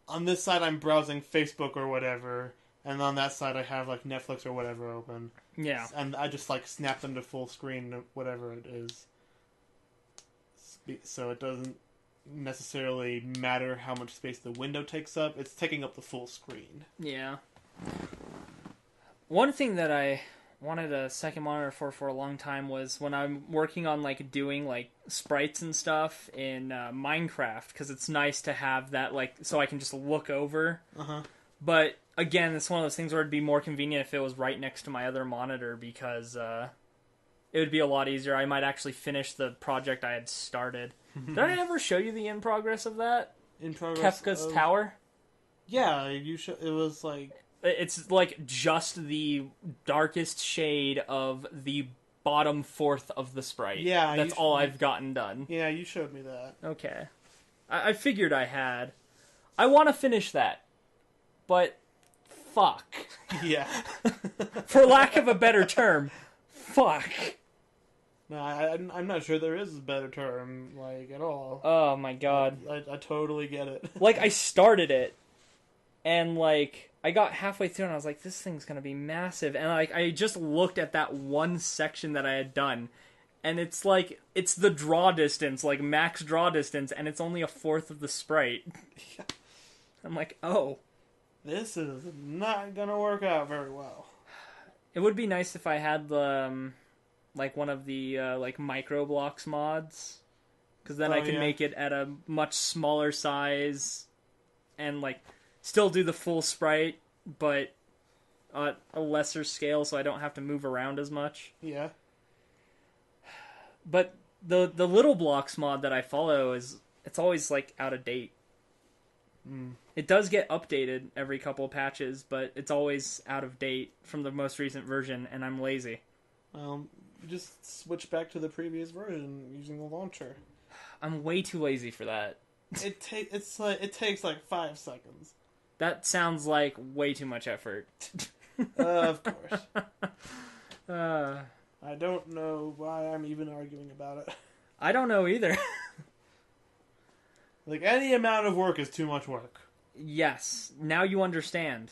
On this side, I'm browsing Facebook or whatever, and on that side, I have, like, Netflix or whatever open. Yeah. And I just, like, snap them to full screen, whatever it is. So it doesn't necessarily matter how much space the window takes up. It's taking up the full screen. Yeah. One thing that I wanted a second monitor for a long time was when I'm working on, like, doing, like, sprites and stuff in Minecraft, because it's nice to have that, like, so I can just look over. Uh-huh. But, again, it's one of those things where it'd be more convenient if it was right next to my other monitor, because it would be a lot easier. I might actually finish the project I had started. Did I ever show you the in-progress of that? In-progress Kefka's Tower? Yeah, it was, like... It's, like, just the darkest shade of the bottom fourth of the sprite. Yeah. That's all I've gotten done. Yeah, you showed me that. Okay. I figured I had. I want to finish that. But, fuck. Yeah. For lack of a better term, fuck. No, I'm not sure there is a better term, like, at all. Oh my god. I totally get it. Like, I started it, and, like, I got halfway through and I was like, this thing's gonna be massive. And, like, I just looked at that one section that I had done, and it's like, it's the draw distance, like, max draw distance, and it's only a fourth of the sprite. I'm like, oh. This is not gonna work out very well. It would be nice if I had the, like, one of the, like, microblocks mods. Because then I can make it at a much smaller size, and, like, still do the full sprite, but at a lesser scale, so I don't have to move around as much. Yeah. But the little blocks mod that I follow it's always, like, out of date. It does get updated every couple of patches, but it's always out of date from the most recent version, and I'm lazy. You just switch back to the previous version using the launcher. I'm way too lazy for that. It takes like 5 seconds. That sounds like way too much effort. Of course. I I don't know why I'm even arguing about it. I don't know either. Like, any amount of work is too much work. Yes, now you understand.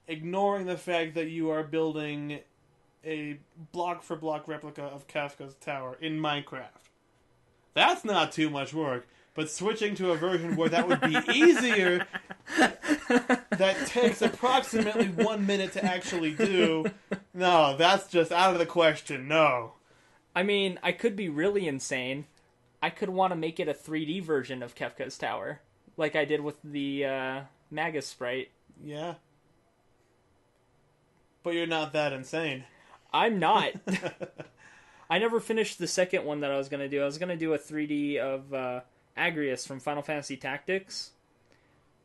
Ignoring the fact that you are building a block-for-block replica of Kafka's Tower in Minecraft. That's not too much work. But switching to a version where that would be easier, that takes approximately 1 minute to actually do, no, that's just out of the question, no. I mean, I could be really insane. I could want to make it a 3D version of Kefka's Tower, like I did with the Magus sprite. Yeah. But you're not that insane. I'm not. I never finished the second one that I was going to do. I was going to do a 3D of Agrius from Final Fantasy Tactics.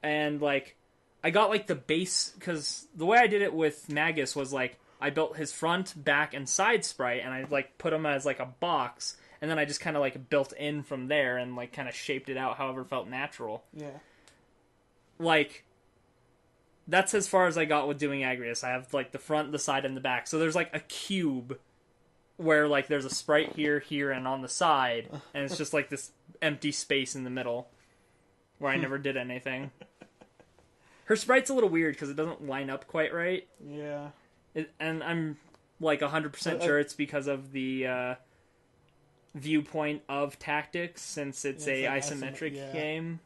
And, like, I got, like, the base, because the way I did it with Magus was, like, I built his front, back, and side sprite, and I, like, put him as, like, a box, and then I just kind of, like, built in from there and, like, kind of shaped it out however felt natural. Yeah. Like, that's as far as I got with doing Agrius. I have, like, the front, the side, and the back. So there's, like, a cube where, like, there's a sprite here, here, and on the side, and it's just, like, this empty space in the middle where I never did anything. Her sprite's a little weird because it doesn't line up quite right. Yeah. And I'm, like, 100% sure it's because of the viewpoint of Tactics, since it's a isometric game.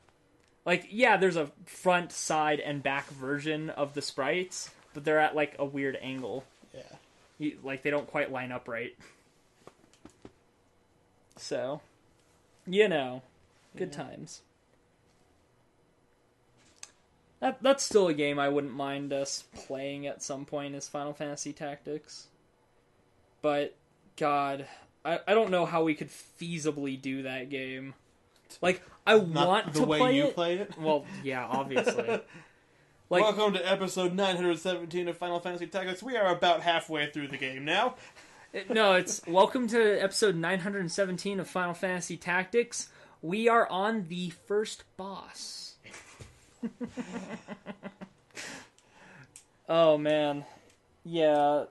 Like, yeah, there's a front, side, and back version of the sprites, but they're at like a weird angle. Yeah. Like they don't quite line up right. So, good times. That's still a game I wouldn't mind us playing at some point, is Final Fantasy Tactics. But, God, I don't know how we could feasibly do that game. Like, I want to play it. The way you played it? Well, yeah, obviously. Like, welcome to episode 917 of Final Fantasy Tactics. We are about halfway through the game now. No, it's welcome to episode 917 of Final Fantasy Tactics. We are on the first boss. Oh, man. Yeah.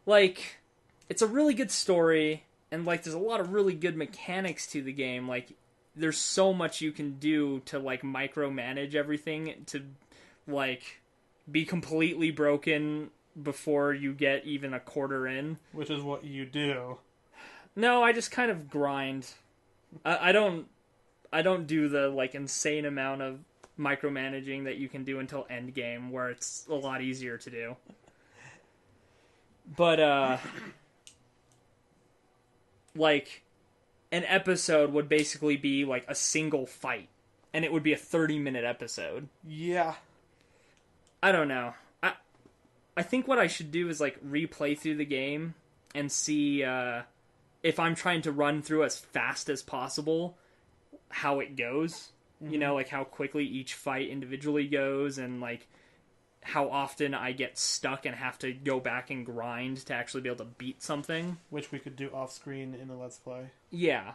Like, it's a really good story, and, like, there's a lot of really good mechanics to the game. Like, there's so much you can do to, like, micromanage everything to, like, be completely broken before you get even a quarter in. Which is what you do. No, I just kind of grind. I don't do the, like, insane amount of micromanaging that you can do until endgame, where it's a lot easier to do. But, like, an episode would basically be, like, a single fight. And it would be a 30-minute episode. Yeah. I don't know. I think what I should do is, like, replay through the game and see if I'm trying to run through as fast as possible how it goes. Mm-hmm. You know, like, how quickly each fight individually goes, and, like, how often I get stuck and have to go back and grind to actually be able to beat something. Which we could do off-screen in the Let's Play. Yeah.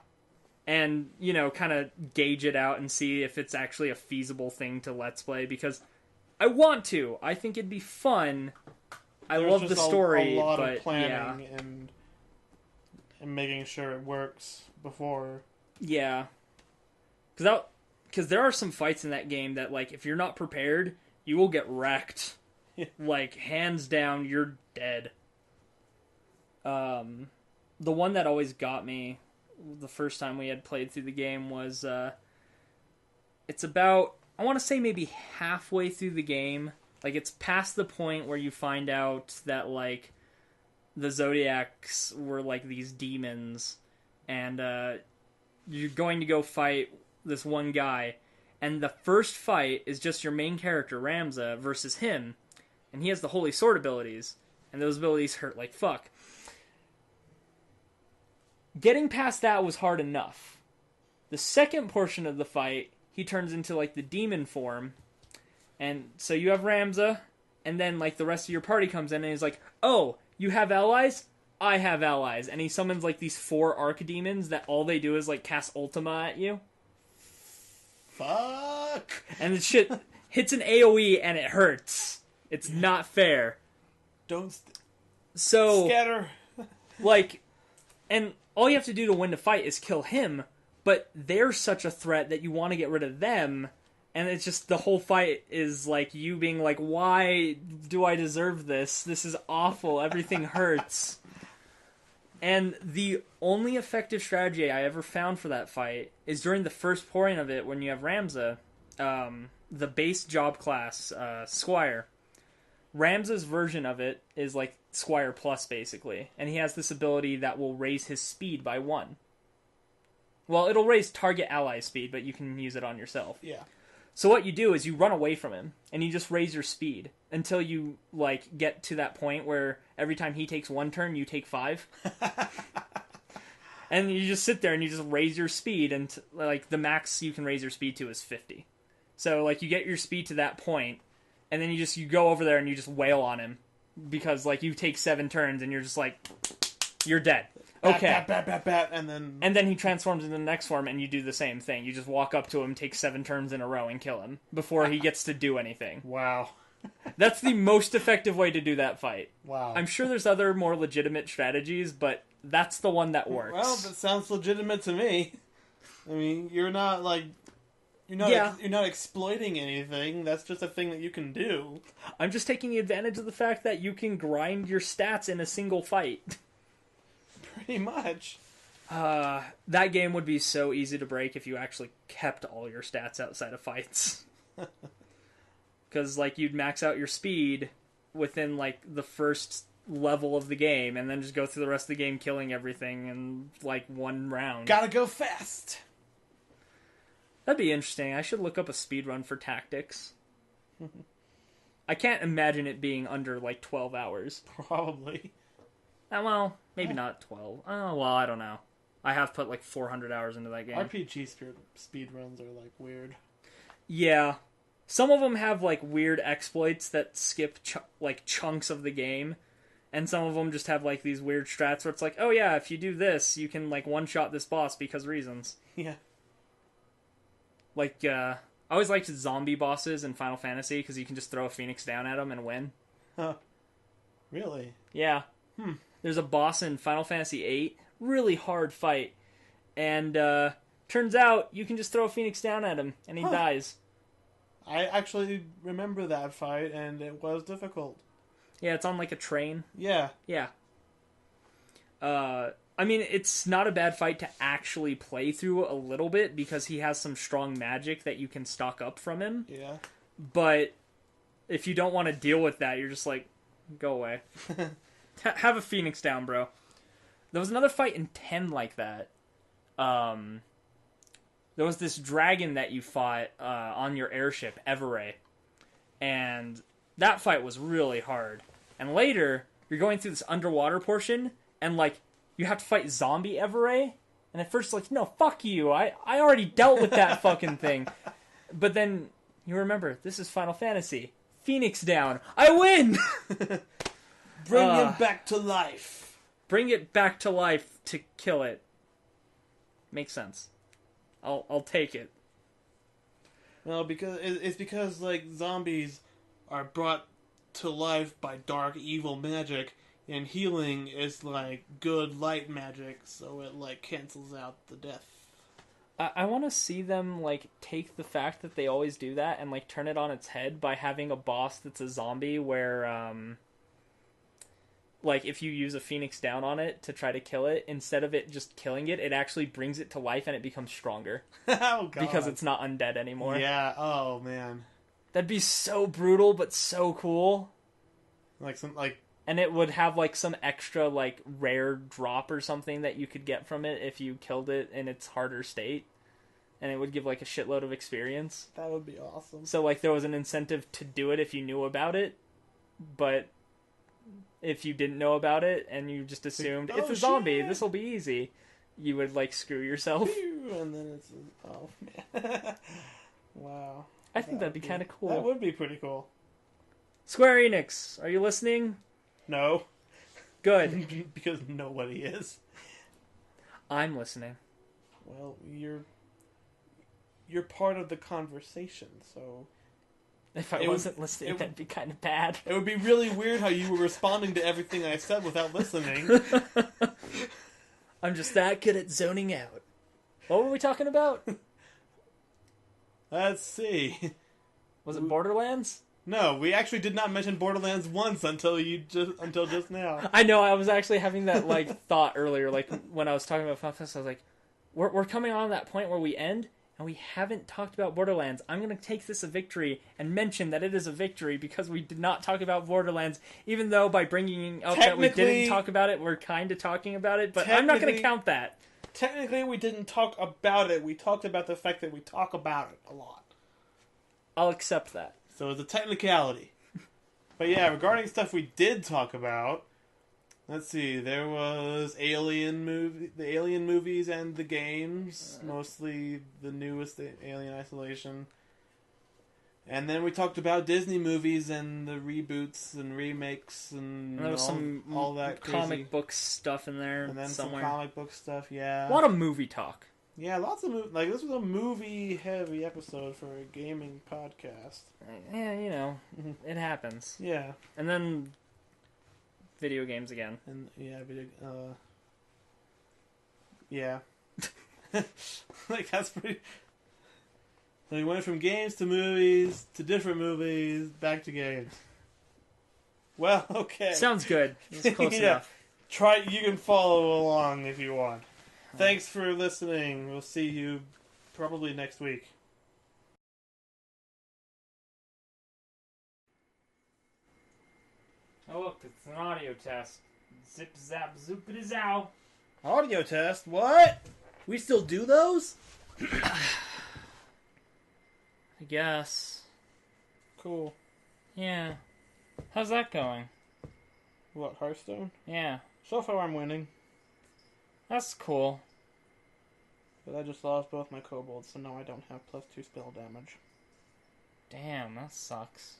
And, you know, kind of gauge it out and see if it's actually a feasible thing to Let's Play, because I want to. I think it'd be fun. There's love the story, a lot but of planning and making sure it works before. Yeah. Because there are some fights in that game that, like, if you're not prepared, you will get wrecked. Like, hands down, you're dead. The one that always got me the first time we had played through the game was, it's about, I want to say maybe halfway through the game. Like, it's past the point where you find out that, like, the Zodiacs were, like, these demons, and, you're going to go fight this one guy, and the first fight is just your main character, Ramza, versus him, and he has the Holy Sword abilities, and those abilities hurt like fuck. Getting past that was hard enough. The second portion of the fight, he turns into, like, the demon form, and so you have Ramza, and then, like, the rest of your party comes in, and he's like, oh, you have allies? I have allies. And he summons, like, these 4 archdemons that all they do is, like, cast Ultima at you. Fuck! And the shit hits an AoE, and it hurts. It's not fair. So, scatter. Like, and all you have to do to win the fight is kill him, but they're such a threat that you want to get rid of them. And it's just, the whole fight is, like, you being like, why do I deserve this? This is awful. Everything hurts. And the only effective strategy I ever found for that fight is during the first pouring of it, when you have Ramza, the base job class, Squire. Ramza's version of it is, like, Squire Plus, basically. And he has this ability that will raise his speed by 1. Well, it'll raise target ally speed, but you can use it on yourself. Yeah. So what you do is you run away from him, and you just raise your speed until you, like, get to that point where every time he takes 1 turn, you take 5. And you just sit there and you just raise your speed, and, like, the max you can raise your speed to is 50. So, like, you get your speed to that point, and then you go over there and you just wail on him, because, like, you take 7 turns, and you're just like, you're dead. Okay. Bat, and then he transforms into the next form, and you do the same thing. You just walk up to him, take 7 turns in a row, and kill him before he gets to do anything. Wow. That's the most effective way to do that fight. Wow. I'm sure there's other more legitimate strategies, but that's the one that works. Well, that sounds legitimate to me. I mean, you're not exploiting anything. That's just a thing that you can do. I'm just taking advantage of the fact that you can grind your stats in a single fight. Pretty much. That game would be so easy to break if you actually kept all your stats outside of fights. Because, like, you'd max out your speed, within like the first level of the game, and then just go through the rest of the game killing everything in like one round. Gotta go fast. That'd be interesting. I should look up a speedrun for Tactics. I can't imagine it being under like 12 hours. Probably. Well, maybe not 12. Oh, well, I don't know. I have put like 400 hours into that game. RPG speedruns are like weird. Yeah. Some of them have like weird exploits that skip like chunks of the game. And some of them just have like these weird strats where it's like, oh yeah, if you do this, you can like one-shot this boss because reasons. Yeah. Like, I always liked zombie bosses in Final Fantasy because you can just throw a phoenix down at them and win. Huh. Really? Yeah. There's a boss in Final Fantasy VIII, really hard fight, and turns out you can just throw a phoenix down at him and he dies. I actually remember that fight, and it was difficult. Yeah, it's on like a train. Yeah. Yeah. I mean, it's not a bad fight to actually play through a little bit because he has some strong magic that you can stock up from him. Yeah. But if you don't want to deal with that, you're just like, go away. Have a phoenix down, bro. There was another fight in 10 like that. There was this dragon that you fought on your airship, Everray. And that fight was really hard. And later, you're going through this underwater portion, and like, you have to fight zombie Everray. And at first, like, no, fuck you. I already dealt with that fucking thing. But then you remember, this is Final Fantasy. Phoenix down. I win! Bring him back to life. Bring it back to life to kill it. Makes sense. I'll take it. Well, because it's because like zombies are brought to life by dark evil magic, and healing is like good light magic, so it like cancels out the death. I want to see them like take the fact that they always do that and like turn it on its head by having a boss that's a zombie where like if you use a phoenix down on it to try to kill it, instead of it just killing it, it actually brings it to life and it becomes stronger. Oh god. Because it's not undead anymore. Yeah, oh man. That'd be so brutal but so cool. And it would have like some extra like rare drop or something that you could get from it if you killed it in its harder state. And it would give like a shitload of experience. That would be awesome. So like there was an incentive to do it if you knew about it, but if you didn't know about it and you just assumed it's a zombie, this will be easy, you would like screw yourself. And then it's man. Wow. I think that'd be kind of cool. That would be pretty cool. Square Enix, are you listening? No. Good. Because nobody is. I'm listening. Well, you're part of the conversation, so if I wasn't listening, that'd be kind of bad. It would be really weird how you were responding to everything I said without listening. I'm just that good at zoning out. What were we talking about? Let's see. Was it Borderlands? No, we actually did not mention Borderlands once until just now. I know, I was actually having that like thought earlier, like when I was talking about Final Fantasy, I was like, we're coming on that point where we end, and we haven't talked about Borderlands. I'm going to take this a victory and mention that it is a victory because we did not talk about Borderlands, even though by bringing up that we didn't talk about it, we're kind of talking about it, but I'm not going to count that. Technically, we didn't talk about it. We talked about the fact that we talk about it a lot. I'll accept that. So it's a technicality. But yeah, regarding stuff we did talk about, let's see, there was the Alien movies and the games, mostly the newest Alien Isolation. And then we talked about Disney movies and the reboots and remakes and there was all that crazy comic book stuff in there and then somewhere. some comic book stuff, yeah. A lot of movie talk. Yeah, lots of like this was a movie-heavy episode for a gaming podcast. Yeah, you know, it happens. Yeah, and then video games again. And yeah, like that's pretty. So we went from games to movies to different movies back to games. Well, okay, sounds good. It's close enough. You can follow along if you want. Thanks for listening. We'll see you probably next week. Oh look, it's an audio test. Zip zap zoopity zow. Audio test? What? We still do those? I guess. Cool. Yeah. How's that going? What, Hearthstone? Yeah. So far I'm winning. That's cool. But I just lost both my kobolds, so now I don't have +2 spell damage. Damn, that sucks.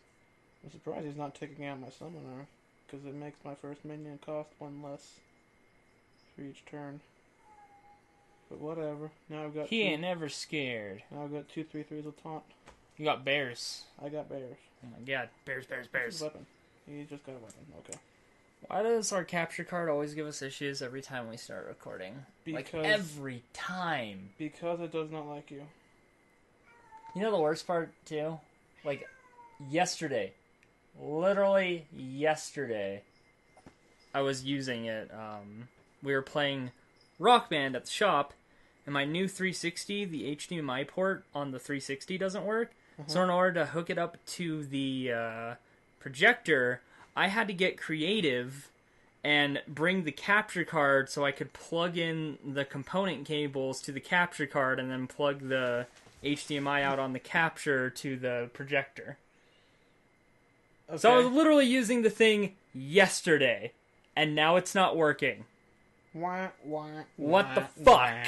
I'm surprised he's not taking out my summoner, because it makes my first minion cost 1 less for each turn. But whatever. Now I've got He ain't never scared. Now I've got 2/3/3s with taunt. You got bears. I got bears. Oh my god. Bears, bears, What's bears. his weapon? He just got a weapon. Okay. Why does our capture card always give us issues every time we start recording? Like, every time. Because it does not like you. You know the worst part, too? Like, yesterday. Literally yesterday. I was using it. We were playing Rock Band at the shop, and my new 360, the HDMI port on the 360 doesn't work. So in order to hook it up to the projector, I had to get creative and bring the capture card so I could plug in the component cables to the capture card and then plug the HDMI out on the capture to the projector. Okay. So I was literally using the thing yesterday, and now it's not working. What the fuck?